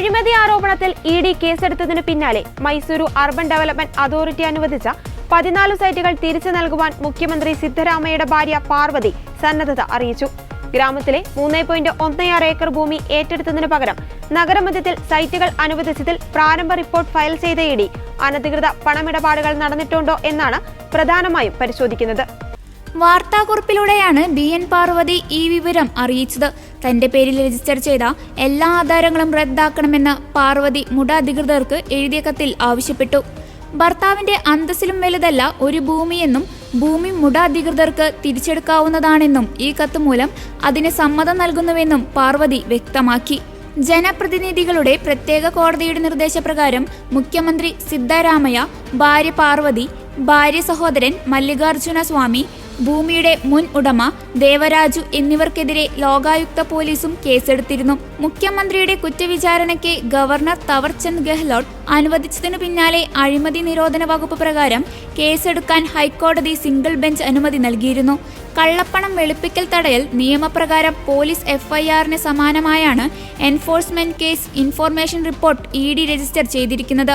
അഴിമതി ആരോപണത്തിൽ ഇഡി കേസെടുത്തതിനു പിന്നാലെ മൈസൂരു അർബൻ ഡെവലപ്മെന്റ് അതോറിറ്റി അനുവദിച്ച 14 സൈറ്റുകൾ തിരിച്ചു നൽകുവാൻ മുഖ്യമന്ത്രി സിദ്ധരാമയ്യയുടെ ഭാര്യ പാർവതി സന്നദ്ധത അറിയിച്ചു. ഗ്രാമത്തിലെ 3.16 ഏക്കർ ഭൂമി ഏറ്റെടുത്തതിനു പകരം നഗരമധ്യത്തിൽ സൈറ്റുകൾ അനുവദിച്ചതിൽ പ്രാരംഭ റിപ്പോർട്ട് ഫയൽ ചെയ്ത ഇഡി അനധികൃത പണമിടപാടുകൾ നടന്നിട്ടുണ്ടോ എന്നാണ് പ്രധാനമായും പരിശോധിക്കുന്നത്. വാർത്താക്കുറിപ്പിലൂടെയാണ് BN പാർവതി ഈ വിവരം അറിയിച്ചത്. തന്റെ പേരിൽ രജിസ്റ്റർ ചെയ്ത എല്ലാ ആധാരങ്ങളും റദ്ദാക്കണമെന്ന് പാർവതി മുട അധികൃതർക്ക് എഴുതിയ കത്തിൽ ആവശ്യപ്പെട്ടു. ഭർത്താവിന്റെ അന്തസ്സിലും വലുതല്ല ഒരു ഭൂമിയെന്നും ഭൂമി മുട അധികൃതർക്ക് തിരിച്ചെടുക്കാവുന്നതാണെന്നും ഈ കത്ത് മൂലം അതിന് സമ്മതം നൽകുന്നുവെന്നും പാർവതി വ്യക്തമാക്കി. ജനപ്രതിനിധികളുടെ പ്രത്യേക കോടതിയുടെ നിർദ്ദേശപ്രകാരം മുഖ്യമന്ത്രി സിദ്ധരാമയ്യ, ഭാര്യ പാർവതി, ഭാര്യ സഹോദരൻ മല്ലികാർജുന സ്വാമി, ഭൂമിയുടെ മുൻ ഉടമ ദേവരാജു എന്നിവർക്കെതിരെ ലോകായുക്ത പോലീസും കേസെടുത്തിരുന്നു. മുഖ്യമന്ത്രിയുടെ കുറ്റവിചാരണയ്ക്ക് ഗവർണർ തവർചന്ദ് ഗെഹ്ലോട്ട് അനുവദിച്ചതിനു പിന്നാലെ അഴിമതി നിരോധന വകുപ്പ് പ്രകാരം കേസെടുക്കാൻ ഹൈക്കോടതി സിംഗിൾ ബെഞ്ച് അനുമതി നൽകിയിരുന്നു. കള്ളപ്പണം വെളുപ്പിക്കൽ തടയൽ നിയമപ്രകാരം പോലീസ് FIRന് സമാനമായാണ് enforcement case information report ED register ചെയ്തിരിക്കുന്നത്.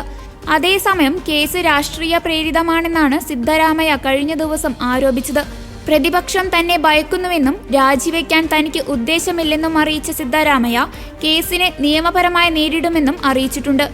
അതേസമയം കേസ് രാഷ്ട്രീയ പ്രേരിതമാണെന്നാണ് സിദ്ധരാമയ്യ കഴിഞ്ഞ ദിവസം ആരോപിച്ചത്. പ്രതിപക്ഷം തന്നെ ഭയക്കുന്നുവെന്നും രാജിവെക്കാൻ തനിക്ക് ഉദ്ദേശമില്ലെന്നും അറിയിച്ച സിദ്ധരാമയ്യ കേസിനെ നിയമപരമായി നേരിടുമെന്നും അറിയിച്ചിട്ടുണ്ട്.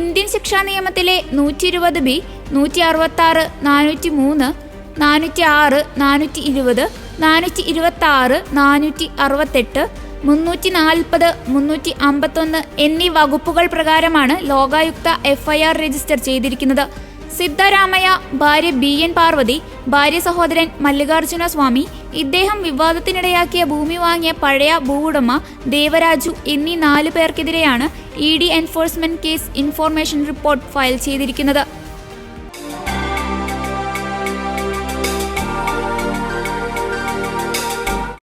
ഇന്ത്യൻ ശിക്ഷാ നിയമത്തിലെ 120B, 166, 403, 406, 420, 426, 468, 340, 351 എന്നീ വകുപ്പുകൾ പ്രകാരമാണ് ലോകായുക്ത FIR രജിസ്റ്റർ ചെയ്തിരിക്കുന്നത്. സിദ്ധരാമയ്യ, ഭാര്യ BN പാർവതി, ഭാര്യ സഹോദരൻ മല്ലികാർജുന സ്വാമി, ഇദ്ദേഹം വിവാദത്തിനിടയാക്കിയ ഭൂമി വാങ്ങിയ പഴയ ഭൂവുടമ ദേവരാജു എന്നീ 4 പേർക്കെതിരെയാണ് ED enforcement case information report file ചെയ്തിരിക്കുന്നത്.